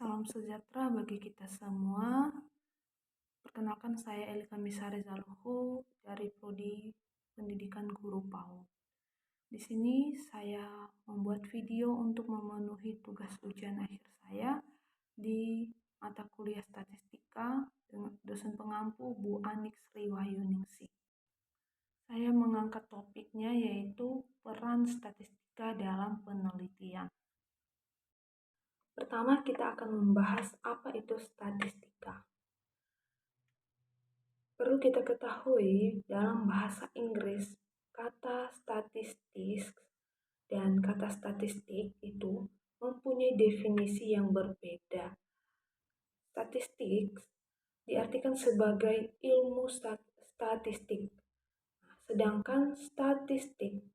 Salam sejahtera bagi kita semua. Perkenalkan saya Elika Misari Zaluhu dari Prodi Pendidikan Guru PAUD. Di sini saya membuat video untuk memenuhi tugas ujian akhir saya di mata kuliah Statistika dengan dosen pengampu Bu Anik Sri Wahyuningsih. Saya mengangkat topiknya yaitu peran statistika dalam penelitian. Pertama, kita akan membahas apa itu statistika. Perlu kita ketahui, dalam bahasa Inggris, kata statistik dan kata statistik itu mempunyai definisi yang berbeda. Statistik diartikan sebagai ilmu statistik, sedangkan statistik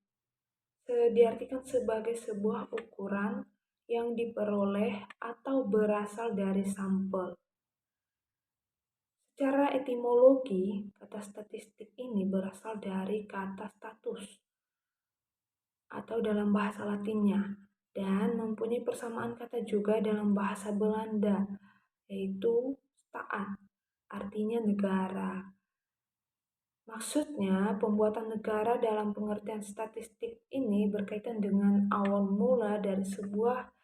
diartikan sebagai sebuah ukuran yang diperoleh atau berasal dari sampel. Secara etimologi, kata statistik ini berasal dari kata status atau dalam bahasa Latinnya dan mempunyai persamaan kata juga dalam bahasa Belanda, yaitu staat, artinya negara. Maksudnya, pembuatan negara dalam pengertian statistik ini berkaitan dengan awal mula dari sebuah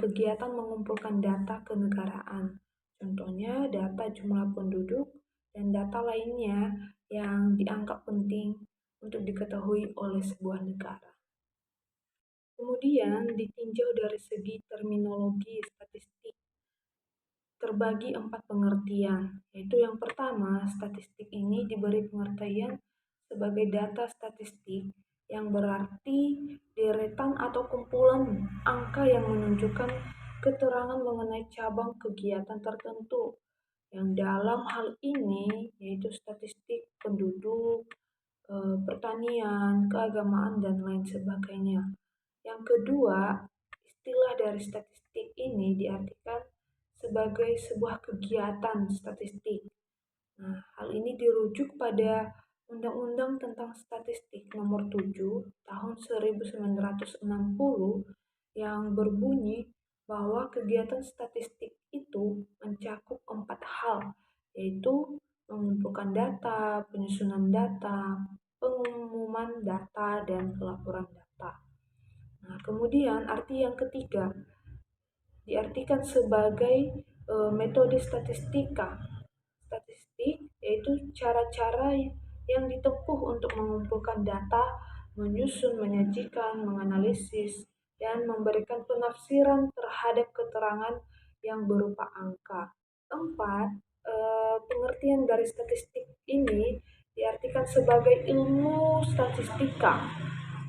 kegiatan mengumpulkan data kenegaraan. Contohnya, data jumlah penduduk dan data lainnya yang dianggap penting untuk diketahui oleh sebuah negara. Kemudian, ditinjau dari segi terminologi statistik, terbagi 4 pengertian, yaitu yang pertama, statistik ini diberi pengertian sebagai data statistik yang berarti deretan atau kumpulan angka yang menunjukkan keterangan mengenai cabang kegiatan tertentu, yang dalam hal ini yaitu statistik penduduk, pertanian, keagamaan, dan lain sebagainya. Yang kedua, istilah dari statistik ini diartikan sebagai sebuah kegiatan statistik. Nah, hal ini dirujuk pada Undang-Undang tentang Statistik Nomor 7 Tahun 1960 yang berbunyi bahwa kegiatan statistik itu mencakup 4 hal, yaitu mengumpulkan data, penyusunan data, pengumuman data, dan pelaporan data. Nah, kemudian arti yang ketiga diartikan sebagai metode statistika. Statistik yaitu cara-cara yang ditempuh untuk mengumpulkan data, menyusun, menyajikan, menganalisis, dan memberikan penafsiran terhadap keterangan yang berupa angka. Keempat, pengertian dari statistik ini diartikan sebagai ilmu statistika,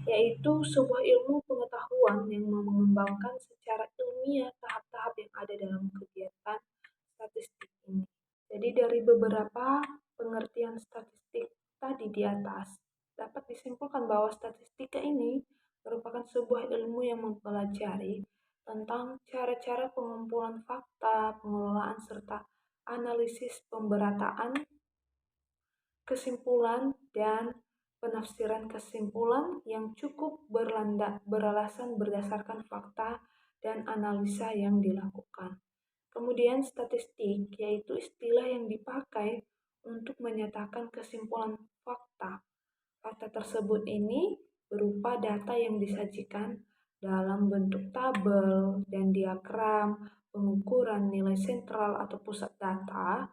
yaitu sebuah ilmu pengetahuan yang mengembangkan secara ilmiah tahap-tahap yang ada dalam kegiatan statistik ini. Jadi dari beberapa pengertian statistik tadi di atas, dapat disimpulkan bahwa statistika ini merupakan sebuah ilmu yang mempelajari tentang cara-cara pengumpulan fakta, pengelolaan, serta analisis pemberataan, kesimpulan, dan penafsiran kesimpulan yang cukup beralasan berdasarkan fakta dan analisa yang dilakukan. Kemudian statistik yaitu istilah yang dipakai untuk menyatakan kesimpulan fakta. Fakta tersebut ini berupa data yang disajikan dalam bentuk tabel dan diagram, pengukuran nilai sentral atau pusat data,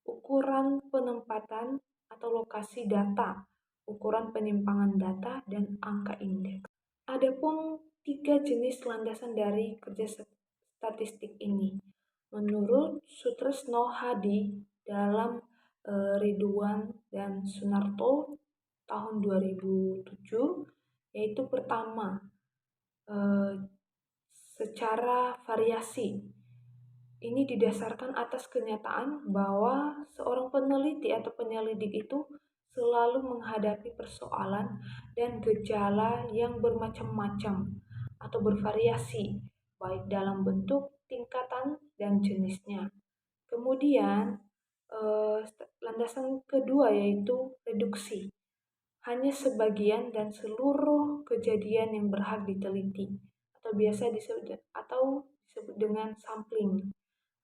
ukuran penempatan atau lokasi data, ukuran penyimpangan data, dan angka indeks. Adapun 3 jenis landasan dari kerja statistik ini. Menurut Sutresno Hadi dalam Ridwan dan Sunarto tahun 2007, yaitu pertama, secara variasi. Ini didasarkan atas kenyataan bahwa seorang peneliti atau penyelidik itu selalu menghadapi persoalan dan gejala yang bermacam-macam atau bervariasi, baik dalam bentuk, tingkatan, dan jenisnya. Kemudian, landasan kedua yaitu reduksi. Hanya sebagian dan seluruh kejadian yang berhak diteliti atau disebut dengan sampling.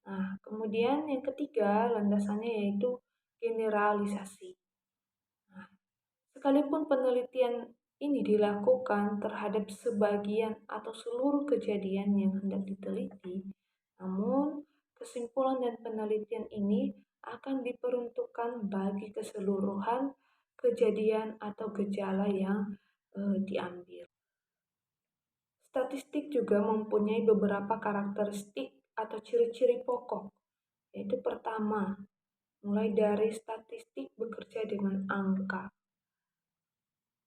Nah, kemudian yang ketiga landasannya yaitu generalisasi. Nah, sekalipun penelitian ini dilakukan terhadap sebagian atau seluruh kejadian yang hendak diteliti, namun kesimpulan dan penelitian ini akan diperuntukkan bagi keseluruhan kejadian atau gejala yang diambil. Statistik juga mempunyai beberapa karakteristik atau ciri-ciri pokok, yaitu pertama, mulai dari statistik bekerja dengan angka.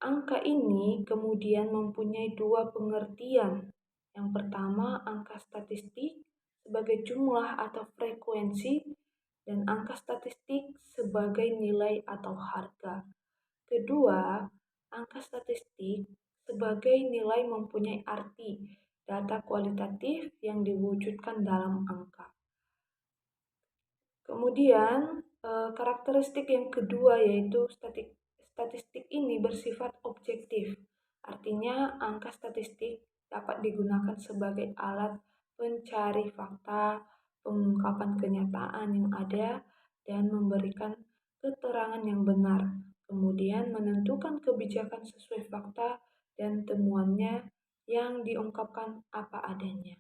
Angka ini kemudian mempunyai dua pengertian. Yang pertama, angka statistik sebagai jumlah atau frekuensi, dan angka statistik sebagai nilai atau harga. Kedua, angka statistik sebagai nilai mempunyai arti data kualitatif yang diwujudkan dalam angka. Kemudian, karakteristik yang kedua yaitu statistik ini bersifat objektif. Artinya, angka statistik dapat digunakan sebagai alat pencari fakta, pengungkapan kenyataan yang ada, dan memberikan keterangan yang benar. Kemudian, menentukan kebijakan sesuai fakta dan temuannya yang diungkapkan apa adanya.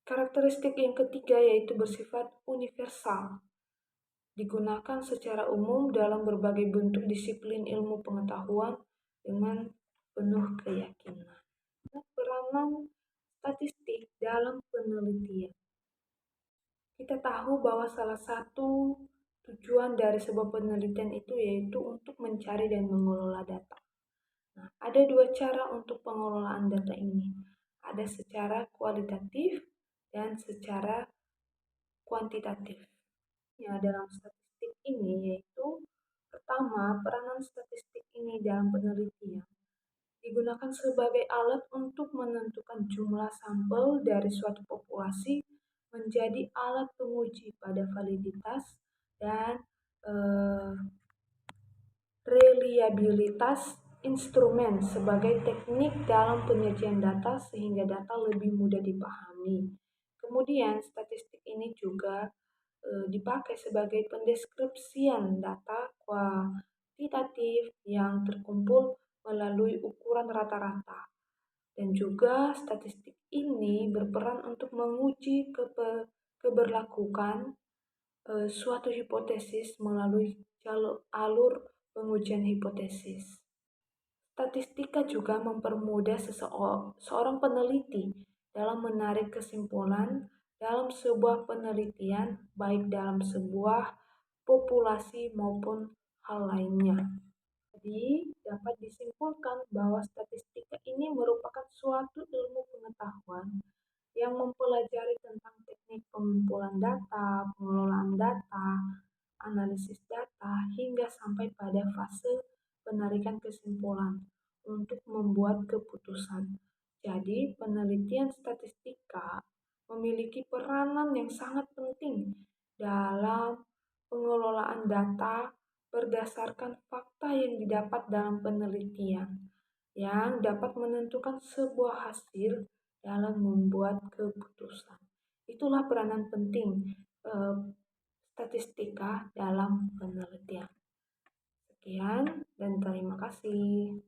Karakteristik yang ketiga yaitu bersifat universal, digunakan secara umum dalam berbagai bentuk disiplin ilmu pengetahuan dengan penuh keyakinan. Peranan statistik dalam penelitian. Kita tahu bahwa salah satu tujuan dari sebuah penelitian itu yaitu untuk mencari dan mengelola data. Nah, ada dua cara untuk pengelolaan data ini. Ada secara kualitatif dan secara kuantitatif. Ya, dalam statistik ini yaitu pertama, peranan statistik ini dalam penelitian digunakan sebagai alat untuk menentukan jumlah sampel dari suatu populasi menjadi alat penguji pada validitas dan reliabilitas instrumen sebagai teknik dalam penyajian data sehingga data lebih mudah dipahami. Kemudian, statistik ini juga dipakai sebagai pendeskripsian data kuantitatif yang terkumpul melalui ukuran rata-rata. Dan juga statistik ini berperan untuk menguji keberlakuan suatu hipotesis melalui alur pengujian hipotesis. Statistika juga mempermudah seorang peneliti dalam menarik kesimpulan dalam sebuah penelitian, baik dalam sebuah populasi maupun hal lainnya. Jadi, dapat disimpulkan bahwa statistika ini merupakan suatu ilmu pengetahuan yang mempelajari tentang teknik pengumpulan data, pengelolaan data, analisis data, hingga sampai pada fase penarikan kesimpulan untuk membuat keputusan. Jadi, penelitian statistika memiliki peranan yang sangat penting dalam pengelolaan data berdasarkan fakta yang didapat dalam penelitian yang dapat menentukan sebuah hasil dalam membuat keputusan. Itulah peranan penting statistika dalam penelitian. Sekian dan terima kasih.